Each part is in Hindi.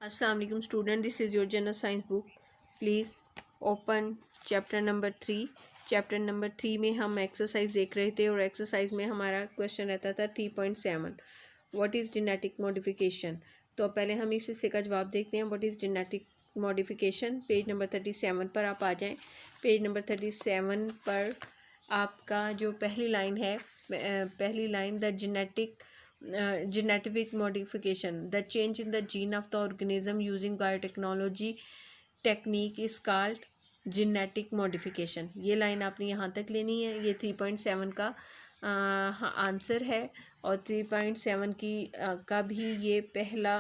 अस्सलाम वालेकुम student, this is your general science book. Please open chapter number 3. Chapter number 3 में हम एक्सरसाइज देख रहे थे और एक्सरसाइज में हमारा क्वेश्चन रहता था 3.7, व्हाट इज़ जेनेटिक मॉडिफिकेशन. तो पहले हम इस हिस्से का जवाब देखते हैं. What is genetic modification. Page number 37 पर आप आ जाएं. पेज नंबर 37 पर आपका जो पहली लाइन है, पहली line, the genetic modification, the change in the gene of the organism using biotechnology technique is called genetic modification. ये लाइन आपने यहाँ तक लेनी है. ये 3.7 का आंसर है और 3.7 का भी ये पहला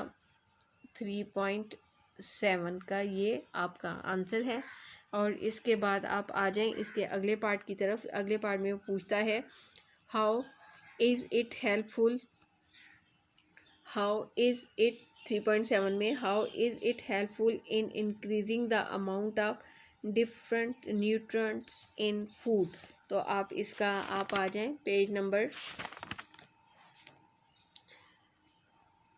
3.7 का ये आपका आंसर है. और इसके बाद आप आ जाएं इसके अगले पार्ट की तरफ. अगले पार्ट में वो पूछता है how is it helpful. How is it 3.7 में how is it helpful in increasing the amount of different nutrients in food. तो आप इसका आप आ जाएं पेज नंबर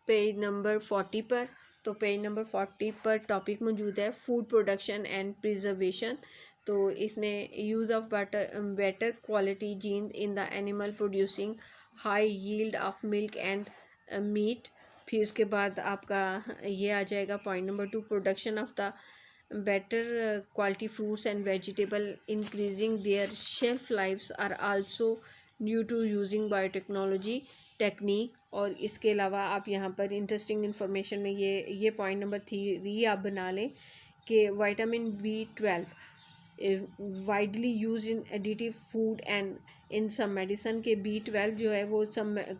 40 पर. तो पेज नंबर 40 पर टॉपिक मौजूद है फूड प्रोडक्शन एंड प्रिजर्वेशन. तो इसमें use of better quality genes in the animal producing high yield of milk and meat. फिर उसके बाद आपका ये आ जाएगा point number 2, production of the better quality fruits and vegetable increasing their shelf lifes are also due to using biotechnology technique. और इसके अलावा आप यहाँ पर इंटरेस्टिंग इन्फॉर्मेशन में ये पॉइंट नंबर 3 आप बना लें कि vitamin B12 widely use in additive food and in some medicine. के B12 जो है वो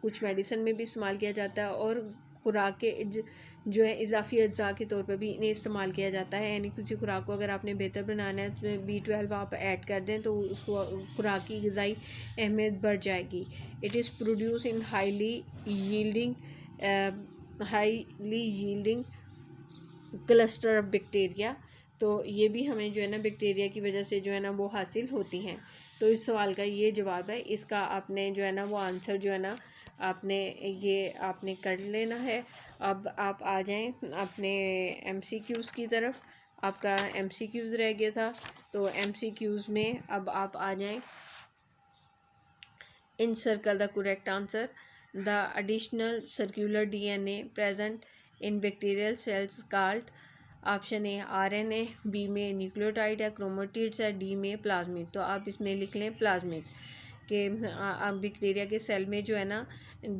कुछ मेडिसन में भी इस्तेमाल किया जाता है और खुराक के जो है इजाफी अज्जा के तौर पर भी इन्हें इस्तेमाल किया जाता है. यानी किसी खुराक को अगर आपने बेहतर बनाना है तो B12 आप ऐड कर दें तो उसको खुराक की ग़िज़ाई अहमियत बढ़ जाएगी. It is produce in highly yielding cluster of bacteria. तो ये भी हमें जो है ना बैक्टीरिया की वजह से जो है ना वो हासिल होती हैं. तो इस सवाल का ये जवाब है. इसका आपने जो है ना वो आंसर जो है ना आपने कर लेना है. अब आप आ जाएं अपने MCQs की तरफ. आपका MCQs रह गया था. तो MCQs में अब आप आ जाएं. Encircle the correct answer. The additional circular DNA present in bacterial cells called option A RNA, B में न्यूक्लियोटाइड है, क्रोमेटिड्स है, डी में प्लाज्मिड. तो आप इसमें लिख लें प्लाज्मिड के. बैक्टीरिया के सेल में जो है ना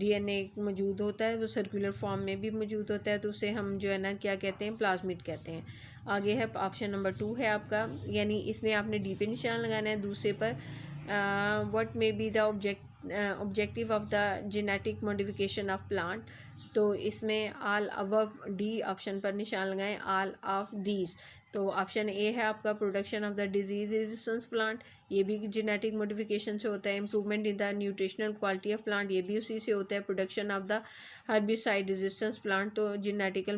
DNA मौजूद होता है, वो सर्कुलर फॉर्म में भी मौजूद होता है. तो उसे हम जो है ना क्या कहते हैं, प्लाज्मिड कहते हैं. आगे है ऑप्शन नंबर 2 है आपका. यानी इसमें आपने डी पे निशान लगाना है दूसरे पर. What may be the objective of the genetic modification of plant. तो इसमें ऑल अबव डी ऑप्शन पर निशान लगाएं, ऑल ऑफ दीज. तो ऑप्शन ए है आपका production of the disease resistance plant. ये भी जेनेटिक मॉडिफिकेशन से होता है. Improvement in the nutritional quality of plant, ये भी उसी से होता है. Production of the herbicide resistance plant, तो जेनेटिकल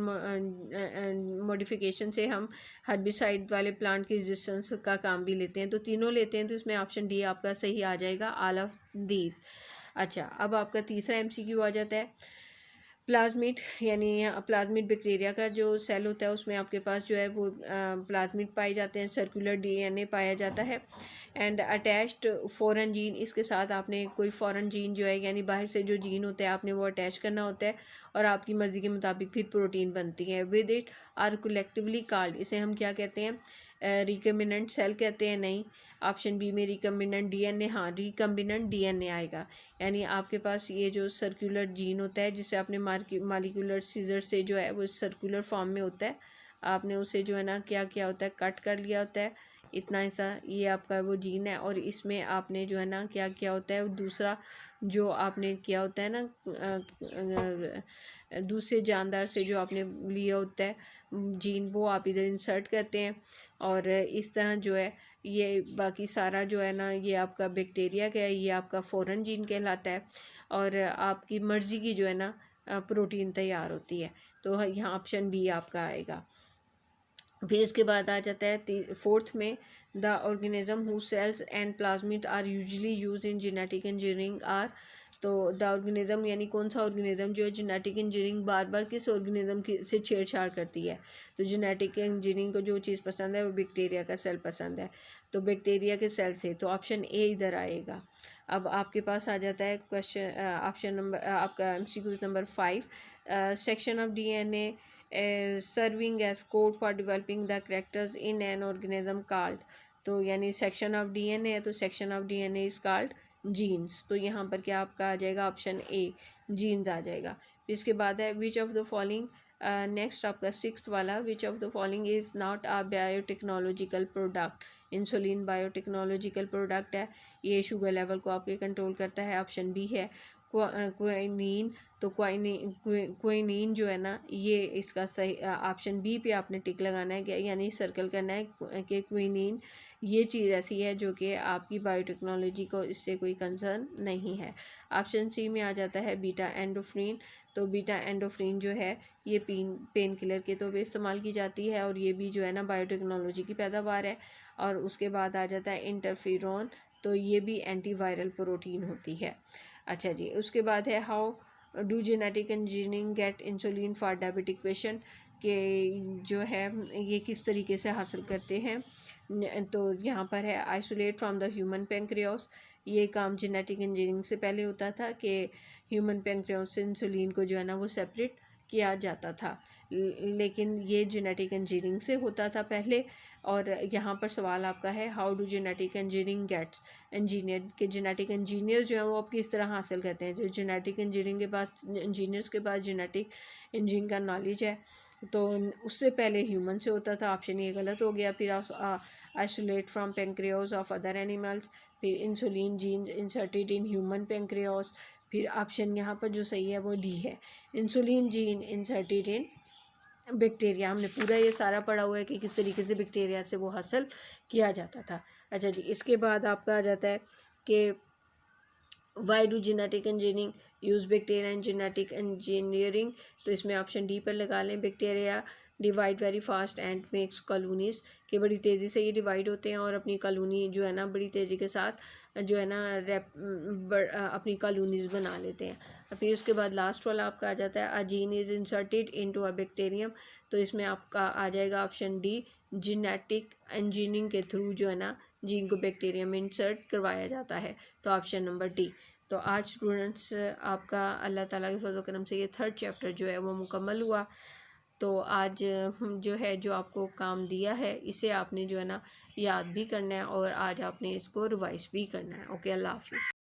मॉडिफिकेशन से हम हर्बिसाइड वाले प्लांट की रेजिस्टेंस का काम भी लेते हैं. तो तीनों लेते हैं. तो इसमें ऑप्शन डी आपका सही आ जाएगा, ऑल ऑफ दीज. अच्छा, अब आपका तीसरा MCQ आ जाता है. प्लाज्मिड यानी प्लाज्मिड बैक्टीरिया का जो सेल होता है उसमें आपके पास जो है वो प्लाज्मिड पाए जाते हैं. सर्कुलर DNA पाया जाता है. एंड अटैच्ड फॉरेन जीन, इसके साथ आपने कोई फॉरेन जीन जो है यानी बाहर से जो जीन होता है आपने वो अटैच करना होता है और आपकी मर्ज़ी के मुताबिक फिर प्रोटीन बनती है. With it are collectively called, इसे हम क्या कहते हैं, रिकम्बिनेंट सेल कहते हैं. नहीं, ऑप्शन बी में रिकम्बिनेंट DNA. हाँ, रिकम्बिनेंट DNA आएगा. यानी आपके पास ये जो सर्कुलर जीन होता है जिसे आपने मालिकुलर सीजर से जो है वो सर्कुलर फॉर्म में होता है, आपने उसे जो है ना क्या किया होता है, कट कर लिया होता है. इतना ऐसा ये आपका वो जीन है. और इसमें आपने जो है ना क्या किया होता है, दूसरा जो आपने किया होता है ना दूसरे जानदार से जो आपने लिया होता है जीन, वो आप इधर इंसर्ट करते हैं. और इस तरह जो है ये बाकी सारा जो है ना ये आपका बैक्टीरिया का है, ये आपका फॉरेन जीन कहलाता है. और आपकी मर्ज़ी की जो है ना प्रोटीन तैयार होती है. तो यहाँ ऑप्शन बी आपका आएगा. फिर इसके बाद आ जाता है फोर्थ में, the organism who cells and plasmid are usually use in genetic engineering are. तो द ऑर्गेनिज्म यानी कौन सा ऑर्गेनिज्म जो है जेनेटिक इंजीनियरिंग बार बार किस ऑर्गेनिज्म से छेड़छाड़ करती है। तो जेनेटिक इंजीनियरिंग को जो चीज़ पसंद है वो बैक्टीरिया का सेल पसंद है, तो बैक्टीरिया के सेल से, तो ऑप्शन ए इधर आएगा। अब आपके पास आ जाता है क्वेश्चन ऑप्शन नंबर आपका MCQ number 5, section of DNA serving as code for developing the characters in an organism called. तो यानी सेक्शन ऑफ DNA है, तो section of DNA is called genes. तो यहाँ पर क्या आपका आ जाएगा ऑप्शन ए, जीन्स आ जाएगा। इसके बाद है which of the following, next आपका 6th वाला, which of the following is not a biotechnological product. Insulin biotechnological product है, ये शुगर लेवल को आपके कंट्रोल करता है। ऑप्शन बी है क्वाइनीन। तो क्वाइनीन जो है ना, ये इसका सही ऑप्शन बी पे आपने टिक लगाना है, यानी सर्कल करना है कि क्वाइनीन ये चीज़ ऐसी है जो कि आपकी बायोटेक्नोलॉजी को इससे कोई कंसर्न नहीं है। ऑप्शन सी में आ जाता है बीटा एंडोफ्रिन। तो बीटा एंडोफ्रिन जो है ये पेन किलर के तौर पे इस्तेमाल की जाती है, और ये भी जो है ना बायोटेक्नोलॉजी की पैदावार है। और उसके बाद आ जाता है इंटरफेरॉन। तो ये भी एंटीवायरल प्रोटीन होती है। अच्छा जी, उसके बाद है how do genetic engineering get insulin for diabetic patient, के जो है ये किस तरीके से हासिल करते हैं। तो यहाँ पर है isolate from the human pancreas. ये काम जेनेटिक इंजीनियरिंग से पहले होता था कि ह्यूमन पेंक्रियास से इंसुलिन को जो है ना वो सेपरेट किया जाता था, लेकिन ये जेनेटिक इंजीनियरिंग से होता था पहले। और यहाँ पर सवाल आपका है how do genetic engineering gets engineer, के जेनेटिक इंजीनियर्स जो है वो आप किस तरह हासिल करते हैं। जो जेनेटिक इंजीनियरिंग के पास, इंजीनियर्स के पास जेनेटिक इंजीनियरिंग का नॉलेज है, तो उससे पहले ह्यूमन से होता था। ऑप्शन ये गलत हो गया। फिर isolate from pancreas of other animals, फिर insulin genes inserted in human pancreas, फिर ऑप्शन यहाँ पर जो सही है वो डी है, insulin gene inserted in bacteria. हमने पूरा ये सारा पढ़ा हुआ है कि किस तरीके से बैक्टीरिया से वो हासिल किया जाता था। अच्छा जी, इसके बाद आपका आ जाता है कि why do genetic engineering use bacteria in genetic engineering. तो इसमें ऑप्शन डी पर लगा लें, bacteria divide very fast and makes colonies, कि बड़ी तेज़ी से ये डिवाइड होते हैं और अपनी कॉलोनी जो है ना बड़ी तेज़ी के साथ जो है ना अपनी कॉलोनीज बना लेते हैं। फिर उसके बाद लास्ट वाला आपका आ जाता है a gene is inserted into a bacterium. तो इसमें आपका आ जाएगा ऑप्शन डी, जेनेटिक इंजीनियरिंग के थ्रू जो है ना जीन को बैक्टीरियम में इंसर्ट करवाया जाता है। तो ऑप्शन नंबर डी। तो आज स्टूडेंट्स आपका अल्लाह ताला के फजल करम से ये 3rd चैप्टर जो है वो मुकम्मल हुआ। तो आज जो है जो आपको काम दिया है इसे आपने जो है ना याद भी करना है, और आज आपने इसको रिवाइज भी करना है। ओके, अल्लाह हाफिज़।